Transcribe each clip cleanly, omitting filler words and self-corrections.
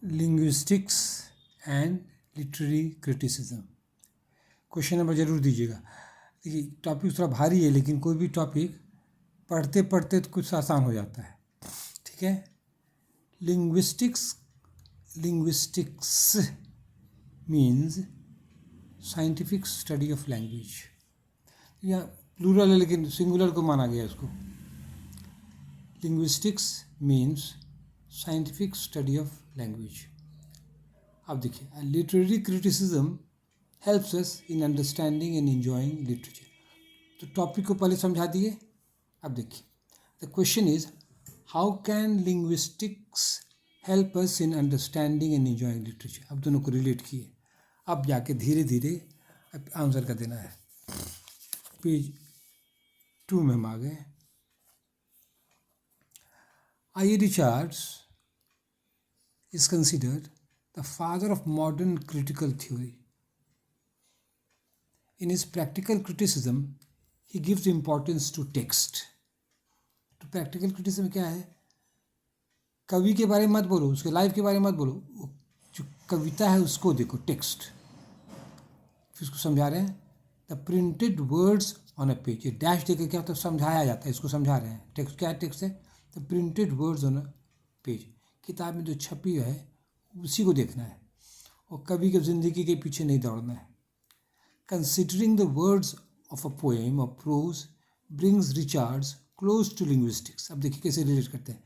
Linguistics and literary criticism. Question number ज़रूर दीजिएगा। देखिए टॉपिक थोड़ा भारी है, लेकिन कोई भी टॉपिक पढ़ते पढ़ते तो कुछ आसान हो जाता है। ठीक है। Linguistics means scientific study of language. यहाँ प्लूरल है लेकिन सिंगुलर को माना गया इसको। Linguistics means scientific study of language. अब देखिए, literary criticism helps us in understanding and enjoying literature. तो टॉपिक को पहले समझा दिए। अब देखिए, the question is how can linguistics help us in understanding and enjoying literature. अब दोनों को रिलेट किए, अब जाके धीरे धीरे आंसर का देना है। पेज 2 में हम आ गए। I. Richards is considered the father of modern critical theory. In his practical criticism, he gives importance to text. तो practical criticism क्या है? कवि के बारे में मत बोलो, उसके लाइफ के बारे में मत बोलो, जो कविता है उसको देखो, टेक्स्ट। फिर उसको समझा रहे हैं, the printed words on a page. ये डैश देकर क्या होता है, समझाया जाता है, इसको समझा रहे हैं। टेक्स्ट क्या है? टेक्स्ट है the printed words on a page. किताब में जो छपी है उसी को देखना है और कवि की ज़िंदगी के पीछे नहीं दौड़ना है। Considering the words of a poem और prose brings Richards close to linguistics. अब देखिए कैसे रिलेट करते हैं।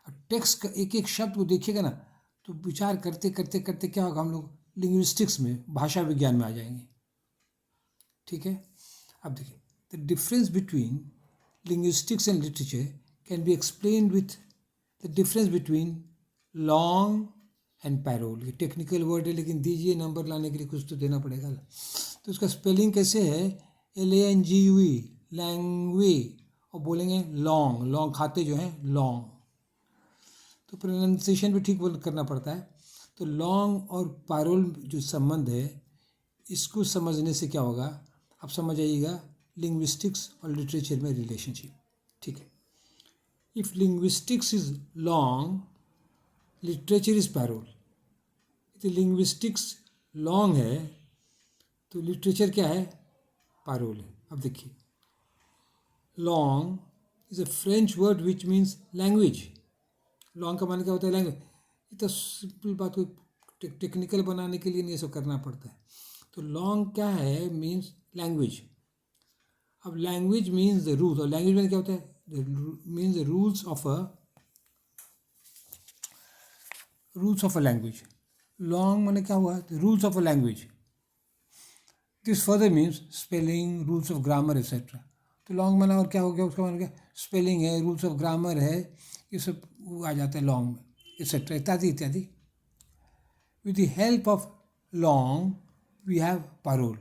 और टेक्स्ट का एक एक शब्द को देखिएगा ना, तो विचार करते करते करते क्या होगा, हम लोग लिंग्विस्टिक्स में, भाषा विज्ञान में आ जाएंगे। ठीक है। अब देखिए, the difference between linguistics and literature can be explained with the difference between langue and parole. ये टेक्निकल वर्ड है, लेकिन दीजिए, नंबर लाने के लिए कुछ तो देना पड़ेगा। तो उसका स्पेलिंग कैसे है? LANGUE, लैंग्वे, और बोलेंगे लॉन्ग, लॉन्ग खाते जो हैं लॉन्ग, तो प्रोनाउंसिएशन भी ठीक करना पड़ता है। तो लॉन्ग और पैरोल जो संबंध है, इसको समझने से क्या होगा, आप समझ आइएगा लिंग्विस्टिक्स और लिटरेचर में रिलेशनशिप। ठीक है। If linguistics is langue, literature is parole. तो लिंग्विस्टिक्स लॉन्ग है तो लिटरेचर क्या है? पैरोल है। अब देखिए, langue is a French word which means language. Langue का माने क्या होता है? लैंग्वेज। ये तो सिंपल बात को टेक्निकल बनाने के लिए नहीं सब करना पड़ता है। तो लॉन्ग क्या है? Means language. अब लैंग्वेज मीन्स द रूल्स, और लैंग्वेज में क्या होता है? Means the rules of a language. Long माने क्या हुआ? Rules of a language. This further means spelling, rules of grammar etcetera. तो लॉन्ग माना और क्या हो गया? उसका माना क्या? स्पेलिंग है, रूल्स ऑफ ग्रामर है, ये सब आ जाता है लॉन्ग में, एक्सेट्रा इत्यादि इत्यादि। With the help of langue we have parole.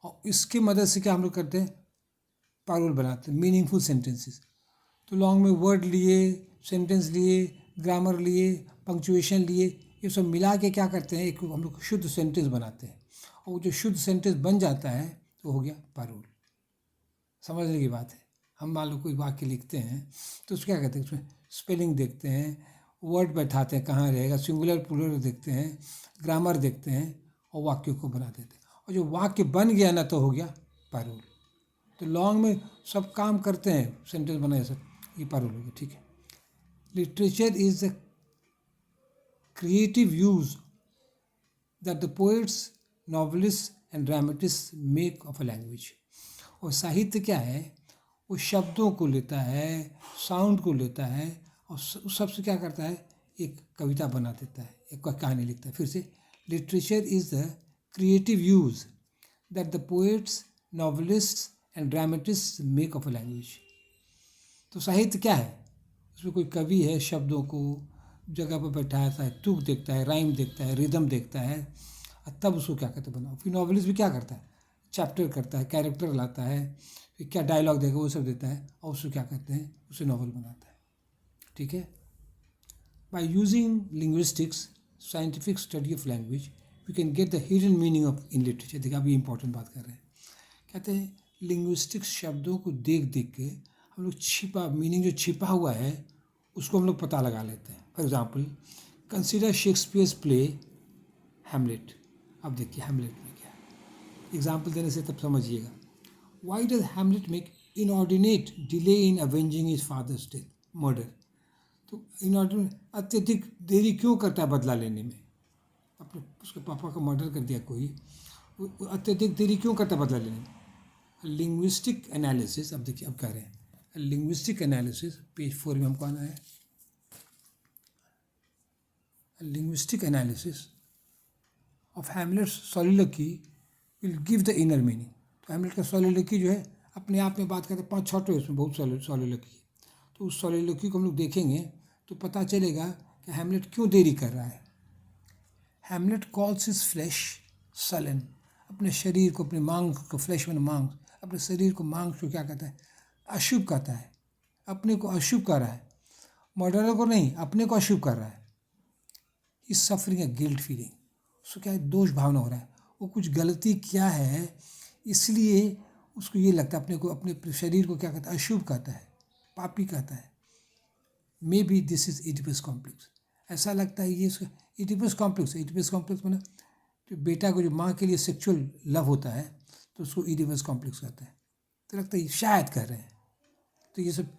और इसकी मदद से क्या हम लोग करते हैं? पैरोल बनाते हैं, मीनिंगफुल सेंटेंसेस। तो लॉन्ग में वर्ड लिए, सेंटेंस लिए, ग्रामर लिए, पंक्चुएशन लिए, ये सब मिला के क्या करते हैं? एक हम लोग शुद्ध सेंटेंस बनाते हैं। और जो शुद्ध सेंटेंस बन जाता है तो हो गया पैरोल। समझने की बात है। हम मान लो कोई वाक्य लिखते हैं तो उसको क्या कहते हैं? उसमें स्पेलिंग देखते हैं, वर्ड बैठाते हैं कहाँ रहेगा, सिंगुलर प्लूरल देखते हैं, ग्रामर देखते हैं और वाक्य को बना देते हैं। और जो वाक्य बन गया ना तो हो गया पैरोल। तो लॉन्ग में सब काम करते हैं, सेंटेंस बनाए सब, ये पैरोल हो गया। ठीक है। Literature is the creative use that the poets, novelist and dramatist make of a language. और साहित्य क्या है? वो शब्दों को लेता है, साउंड को लेता है और उस सबसे क्या करता है? एक कविता बना देता है, एक कहानी लिखता है। फिर से, literature is the creative use that the poets, novelist and dramatist make of a language. तो साहित्य क्या है? उसमें कोई कवि है, शब्दों को जगह पर बैठाता है, तुक देखता है, राइम देखता है, रिदम देखता है, और तब उसको क्या कहते हैं? बनाओ। फिर नॉवलिस्ट भी क्या करता है? चैप्टर करता है, कैरेक्टर लाता है, फिर क्या डायलॉग देगा वो सब देता है, और उसको क्या कहते हैं? उसे नॉवल बनाता है। ठीक है। By using linguistics, scientific study of language, we can get the hidden meaning of in literature. देखिए अभी इंपॉर्टेंट बात कर रहे हैं। कहते हैं लिंग्विस्टिक्स शब्दों को देख देख के हम लोग छिपा मीनिंग, जो छिपा हुआ है उसको हम लोग पता लगा लेते हैं। For example, consider Shakespeare's play Hamlet. अब देखिए हैमलेट में क्या है, एग्जाम्पल देने से तब समझिएगा। Why does Hamlet make inordinate delay in avenging his father's death murder. तो इनऑर्डिनेट अत्यधिक देरी क्यों करता है बदला लेने में, अपने उसके पापा का मर्डर कर दिया कोई, वो अत्यधिक देरी क्यों करता है बदला लेने में। लिंग्विस्टिक एनालिसिस, अब देखिए अब कह रहे हैं लिंग्विस्टिक एनालिसिस, पेज 4 में हमको आना है। Linguistic analysis of Hamlet's soliloquy will give the inner meaning. तो हैमलेट का सॉलिलोक्वी जो है अपने आप में बात करते हैं, 5 छोटे उसमें बहुत सॉलिलोक्वी। तो उस सॉलिलोक्वी को हम लोग देखेंगे तो पता चलेगा कि हैमलेट क्यों देरी कर रहा है। Hamlet calls his flash sullen, अपने शरीर को, अपने मांग को, फ्लैश में मांग, अपने शरीर को, मांग को क्या कहता है, अशुभ कहता है, अपने को अशुभ कर रहा है, मर्डरर को नहीं, अपने को अशुभ कर रहा है। इस सफरिंग अ गिल्ट फीलिंग, उसको क्या है, दोष भावना हो रहा है, वो कुछ गलती क्या है इसलिए उसको ये लगता है, अपने को, अपने शरीर को क्या कहता है, अशुभ कहता है, पापी कहता है। May be this is Oedipus complex, ऐसा लगता है ये इसका इडिपस कॉम्प्लेक्स है। इडिपस कॉम्प्लेक्स में जो बेटा को, जो माँ के लिए सेक्सुअल लव होता है तो उसको इडिपस कॉम्प्लेक्स कहता है। तो लगता है शायद कर रहे हैं। तो ये सब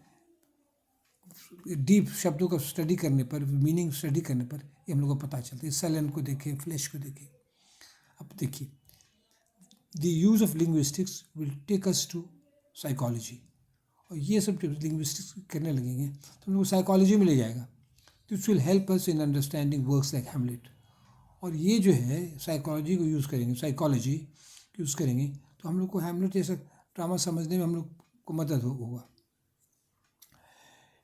डीप शब्दों का स्टडी करने पर, मीनिंग स्टडी करने पर ये हम लोग को पता चलता है। सलन को देखें, फ्लैश को देखें। अब देखिए, the use of linguistics will take us to psychology, और ये सब जब लिंग्विस्टिक्स करने लगेंगे तो हम लोग साइकोलॉजी में ले जाएगा। This will help us in understanding works like Hamlet. और ये जो है साइकोलॉजी को यूज़ करेंगे, साइकोलॉजी यूज़ करेंगे तो हम लोग को हैमलेट जैसा ड्रामा समझने में हम लोग को मदद होगा।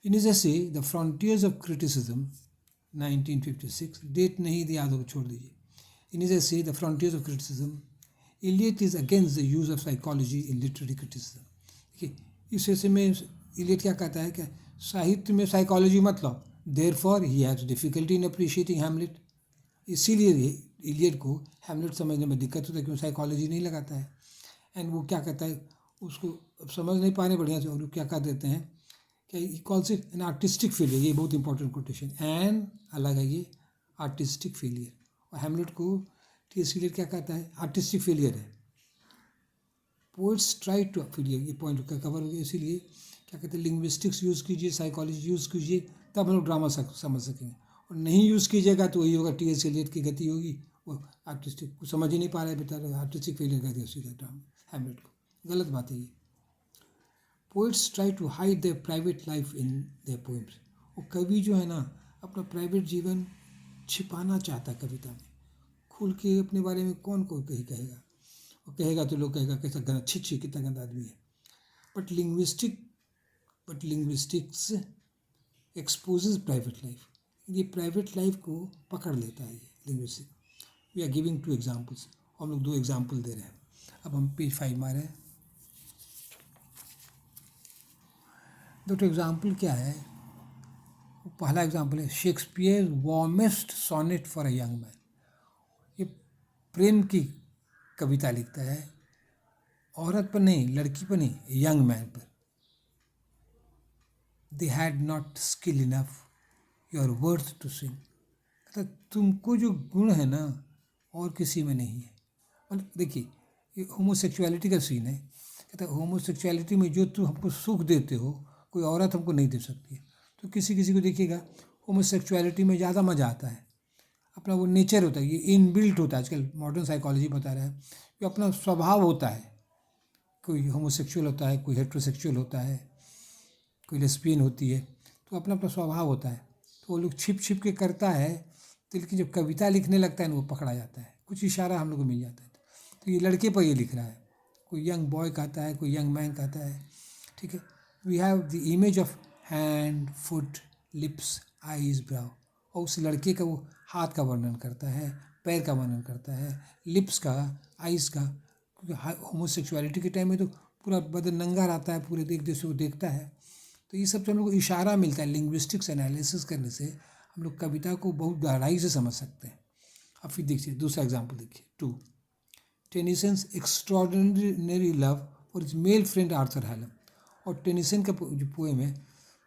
In his essay the frontiers of criticism 1956, date नहीं दी, याद हो छोड़ दीजिए। In his essay the frontiers of criticism, Eliot is against the use of psychology in literary criticism. देखिए इस ऐसे में इलियट क्या कहता है कि साहित्य में साइकोलॉजी मत लो, therefore he has difficulty in appreciating Hamlet. इसीलिए इलियट को हैमलेट समझने में दिक्कत होता है क्योंकि साइकोलॉजी नहीं लगाता है। एंड वो क्या कहता है, उसको अब समझ नहीं पा रहे बढ़िया से, और वो क्या कह देते हैं कि calls it an artistic failure. ये बहुत इंपॉर्टेंट कोटेशन, एन अलग है ये, आर्टिस्टिक फेलियर। और हैमलेट को टी.एस. इलियट क्या कहता है, आर्टिस्टिक फेलियर है। पोइट्स ट्राई टू, फिर ये पॉइंट का कवर हो गया। इसीलिए क्या कहते हैं, लिंग्विस्टिक्स यूज़ कीजिए, साइकोलॉजी यूज़ कीजिए, तब हम लोग ड्रामा समझ सकेंगे। और नहीं यूज़ कीजिएगा तो वही होगा, टी.एस. इलियट की गति होगी, वो आर्टिस्टिक को समझ ही नहीं पा रहा है बेचारा, आर्टिस्टिक फेलियर कर दिया सीधा ड्रामा हैमलेट को। गलत बात है ये। Poets try to hide their private life in their poems. वो कवि जो है ना, अपना प्राइवेट जीवन छिपाना चाहता है कविता में। खुल के अपने बारे में कौन को कहेगा, वो कहेगा तो लोग कहेगा कैसा गंदा, छी कितना गंदा आदमी है। But linguistics exposes private life, ये प्राइवेट लाइफ को पकड़ लेता है ये linguistic. We are giving 2 examples, हम लोग 2 एग्जाम्पल दे रहे हैं। अब हम पेज 5 में आ रहे हैं। 2 एग्जाम्पल क्या है, पहला एग्जाम्पल है Shakespeare warmest sonnet for a young man. ये प्रेम की कविता लिखता है, औरत पर नहीं, लड़की पर नहीं, यंग मैन पर। They had not skill enough your worth to sing. मतलब तुमको जो गुण है ना और किसी में नहीं है। मतलब देखिए ये होमोसेक्सुअलिटी का सीन है। कहता है होमोसेक्सुअलिटी में जो तुम हमको सुख देते हो कोई औरत हमको नहीं दे सकती है। तो किसी किसी को देखिएगा होमोसेक्सुअलिटी में ज़्यादा मज़ा आता है, अपना वो नेचर होता है, ये इनबिल्ट होता है। आजकल मॉडर्न साइकोलॉजी बता रहा है कि अपना स्वभाव होता है। कोई होमोसेक्सुअल होता है, कोई हेट्रोसेक्सुअल होता है, कोई लेस्बियन होती है, तो अपना अपना स्वभाव होता है। तो वो लोग छिप छिप के करता है, तो लेकिन जब कविता लिखने लगता है ना वो पकड़ा जाता है, कुछ इशारा हम लोग को मिल जाता है। तो ये लड़के पर ये लिख रहा है, कोई यंग बॉय कहता है, कोई यंग मैन कहता है, ठीक है। We have the image of hand, foot, lips, eyes, brow. और उस लड़के का वो हाथ का वर्णन करता है, पैर का वर्णन करता है, लिप्स का, आईज का, क्योंकि होमोसेक्सुअलिटी के टाइम में तो पूरा बदन नंगा रहता है, पूरे एक दूसरे को देखता है। तो ये सब जो हम लोग को इशारा मिलता है, लिंग्विस्टिक्स एनालिसिस करने से हम लोग कविता को बहुत गहराई से समझ सकते हैं। अब फिर देखिए दूसरा एग्जाम्पल देखिए 2, Tennyson's extraordinary love for his male friend Arthur Hallam. और टेनिसन का जो पोएम है,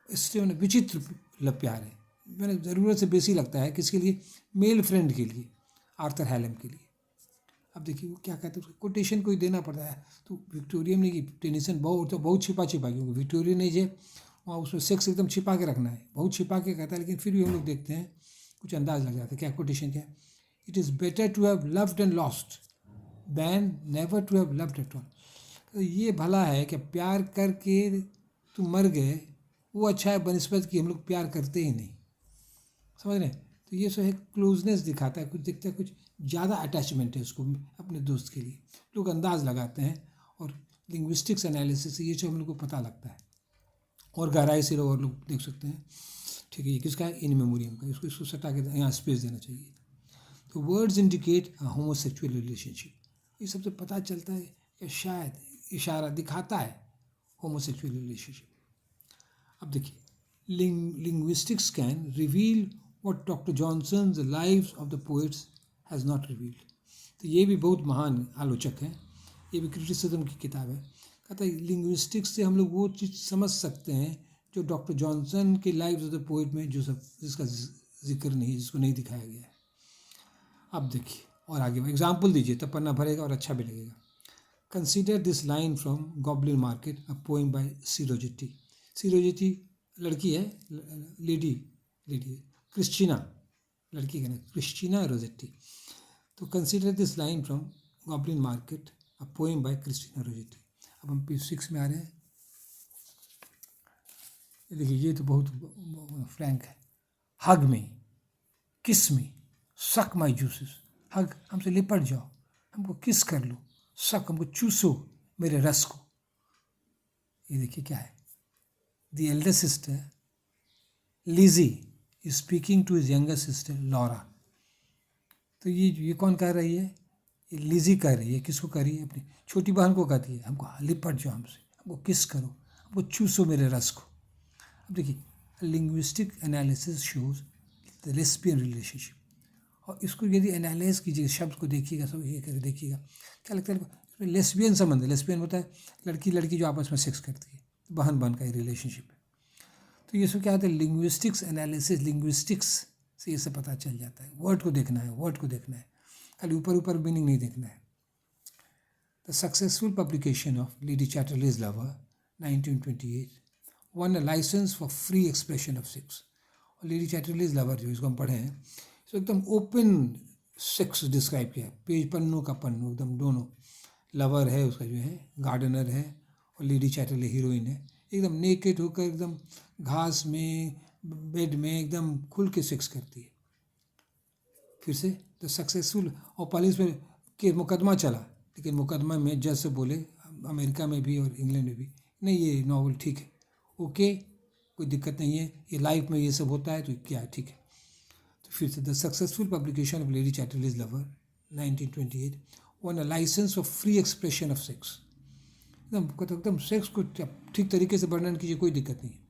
इससे उन्हें विचित्र प्यार है, मैंने ज़रूरत से बेसी लगता है किसके लिए, मेल फ्रेंड के लिए, आर्थर हैलम के लिए। अब देखिए वो क्या कहते हैं, कोटेशन कोई देना पड़ता है। तो विक्टोरियन ने की टेनिसन बहुत छिपा क्योंकि विक्टोरियन ने जो वहाँ उसमें सेक्स एकदम छिपा के रखना है, बहुत छिपा के कहता है, लेकिन फिर भी हम लोग देखते हैं कुछ अंदाज लग जाता है। क्या कोटेशन क्या है, it is better to have loved and lost than never to have loved at all. तो ये भला है कि प्यार करके तुम मर गए, वो अच्छा है बनस्पत कि हम लोग प्यार करते ही नहीं। समझ रहे हैं? तो ये सब है, क्लोजनेस दिखाता है, कुछ दिखता है, कुछ ज़्यादा अटैचमेंट है उसको अपने दोस्त के लिए। लोग अंदाज लगाते हैं और लिंग्विस्टिक्स एनालिसिस से ये सब हम लोग को पता लगता है, और गहराई से और लोग देख सकते हैं। ठीक है, ये किसका है, इन मेमोरियम का, इसको सटा के यहाँ स्पेस देना चाहिए। तो words indicate a homosexual relationship, ये सबसे पता चलता है कि शायद इशारा दिखाता है होमोसेक्सुअल रिलेशनशिप। अब देखिए, linguistics can reveal what Dr. Johnson's Lives of the Poets has not revealed। तो ये भी बहुत महान आलोचक हैं, ये भी क्रिटिसिज्म की किताब है। कहता है लिंग्विस्टिक्स से हम लोग वो चीज़ समझ सकते हैं जो डॉक्टर जॉनसन के लाइव्स ऑफ द पोएट में जो सब जिसका जिक्र नहीं, जिसको नहीं दिखाया गया है। अब देखिए और आगे एग्जाम्पल दीजिए, तब पन्ना भरेगा और अच्छा भी लगेगा। Consider this line from Goblin Market, a poem by C Rossetti. C Rossetti लड़की है, लेडी क्रिस्टीना, लड़की का नाम क्रिस्टीना रोजेटी। तो consider this line from Goblin Market, a poem by Christina Rossetti. अब हम पेज 6 में आ रहे हैं। देखिए ये तो बहुत फ्रैंक है। हग में, किस में, सक माई जूसेस। हग, हमसे लिपट जाओ, हमको किस कर लो, सक, हमको चूसो मेरे रस को। ये देखिए क्या है, the elder sister Lizzie is speaking to his younger sister Laura. तो ये कौन कह रही है, ये लिजी कह रही है, किसको कह रही है, अपनी छोटी बहन को कहती है, हमको लिपट जाओ हमसे, हमको किस करो, हमको चूसो मेरे रस को। अब देखिए, linguistic analysis shows the lesbian relationship, और इसको यदि एनालाइज कीजिएगा, शब्द को देखिएगा, सब ये करके देखिएगा, क्या लगता है इसमें लेस्बियन संबंध है। लेस्बियन होता है लड़की लड़की जो आपस में सेक्स करती है, बहन बहन का ये रिलेशनशिप है। तो ये सब क्या होता है, लिंग्विस्टिक्स एनालिसिस, लिंग्विस्टिक्स से ये सब पता चल जाता है। वर्ड को देखना है, वर्ड को देखना है, खाली ऊपर ऊपर मीनिंग नहीं देखना है। The successful publication of Lady Chatterley's Lover 1928 won a licence for free expression of sex. और लेडी चैटरलेज लवर जो इसको हम पढ़े हैं, तो एकदम ओपन सेक्स डिस्क्राइब किया है, पेज पन्नों का पन्नों एकदम, दोनों लवर है उसका जो है, गार्डनर है, और लेडी चैटरले हीरोइन है, एकदम नेकेड होकर एकदम घास में बेड में एकदम खुल के सेक्स करती है। फिर से द सक्सेसफुल, और पुलिस में के मुकदमा चला, लेकिन मुकदमा में जज से बोले, अमेरिका में भी और इंग्लैंड में भी, नहीं ये नॉवल ठीक है, ओके, कोई दिक्कत नहीं है, ये लाइफ में ये सब होता है तो क्या है, ठीक है। तो फिर से the successful publication of Lady Chatterley's Lover 1928 won a licence for free expression of sex. एकदम सेक्स को ठीक तरीके से वर्णन कीजिए, कोई दिक्कत नहीं है।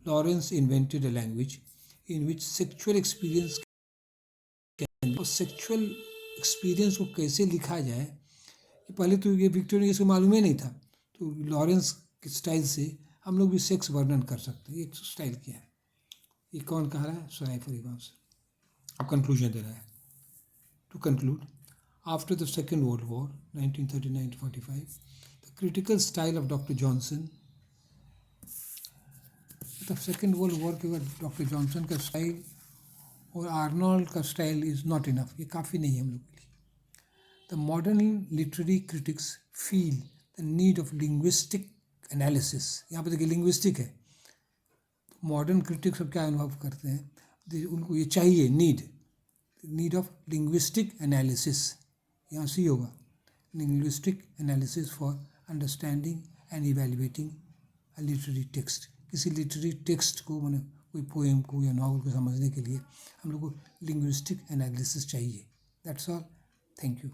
Lawrence invented a language in which sexual experience, और सेक्चुअल एक्सपीरियंस को कैसे लिखा जाए, पहले तो ये विक्टोरियन इसको मालूम ही नहीं था। तो लॉरेंस के स्टाइल से हम लोग भी सेक्स वर्णन कर सकते हैं। ये स्टाइल क्या है, ये कौन कह रहा है, सराय फरीबास। अब कंक्लूजन दे रहा है। To conclude, after the second world war 1939-45 the critical style of doctor Johnson, मतलब सेकेंड वर्ल्ड वॉर के बाद डॉक्टर जॉनसन का स्टाइल और आर्नोल्ड का स्टाइल इज़ नॉट इनफ, ये काफ़ी नहीं है हम लोग के लिए। The modern literary critics feel the need of linguistic analysis. यहाँ पर देखिए लिंग्विस्टिक है, मॉडर्न क्रिटिक्स अब क्या अनुभव करते हैं, उनको ये चाहिए, नीड ऑफ लिंग्विस्टिक एनालिसिस, यहाँ सी होगा, linguistic analysis for understanding and evaluating a literary text. किसी लिटरेरी टेक्स्ट को, मैंने कोई पोएम को या नॉवल को समझने के लिए हम लोग को लिंग्विस्टिक एनालिसिस चाहिए। That's all, thank you.